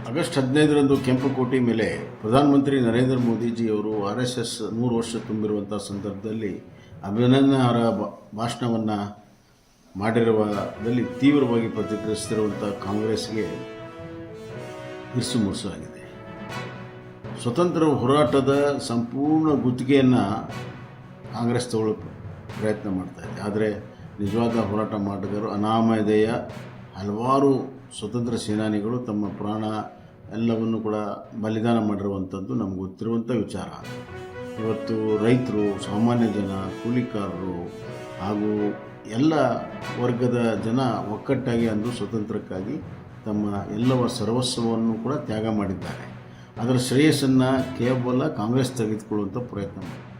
August 15ರಂದು ಕೆಂಪುಕೋಟೆ ಮೇಲೆ ಪ್ರಧಾನಮಂತ್ರಿ ನರೇಂದ್ರ ಮೋದಿಜಿಯವರು RSS 100 ವರ್ಷ ತುಂಬಿರುವಂಥ ಸಂದರ್ಭದಲ್ಲಿ ಅಭಿನಂದನಾರ್ಹ ಭಾಷಣವನ್ನು ಮಾಡಿರುವುದರಲ್ಲಿ ತೀವ್ರವಾಗಿ ಪ್ರತಿಕ್ರಿಯಿಸುತ್ತಿರುವಂಥ ಕಾಂಗ್ರೆಸ್ಗೆ ಇರಿಸು ಮುರುಸು ಆಗಿದೆ. ಸ್ವತಂತ್ರ ಹೋರಾಟದ ಸಂಪೂರ್ಣ ಗುತ್ತಿಗೆಯನ್ನು ಕಾಂಗ್ರೆಸ್ ತಗೊಳ್ಳೋ ಪ್ರಯತ್ನ ಮಾಡ್ತಾಯಿದೆ. ಆದರೆ ನಿಜವಾದ ಹೋರಾಟ ಮಾಡಿದರು ಅನಾಮಧೇಯ ಹಲವಾರು ಸ್ವತಂತ್ರ ಸೇನಾನಿಗಳು ತಮ್ಮ ಪ್ರಾಣ ಎಲ್ಲವನ್ನು ಕೂಡ ಬಲಿದಾನ ಮಾಡಿರುವಂಥದ್ದು ನಮ್ಗೆ ಗೊತ್ತಿರುವಂಥ ವಿಚಾರ. ಇವತ್ತು ರೈತರು, ಸಾಮಾನ್ಯ ಜನ, ಕೂಲಿಕಾರರು ಹಾಗೂ ಎಲ್ಲ ವರ್ಗದ ಜನ ಒಕ್ಕಟ್ಟಾಗಿ ಅಂದು ಸ್ವತಂತ್ರಕ್ಕಾಗಿ ತಮ್ಮ ಎಲ್ಲವ ಸರ್ವಸ್ವವನ್ನು ಕೂಡ ತ್ಯಾಗ ಮಾಡಿದ್ದಾರೆ. ಅದರ ಶ್ರೇಯಸ್ಸನ್ನು ಕೇವಲ ಕಾಂಗ್ರೆಸ್ ತೆಗೆದುಕೊಳ್ಳುವಂಥ ಪ್ರಯತ್ನ ಮಾಡಿದೆ.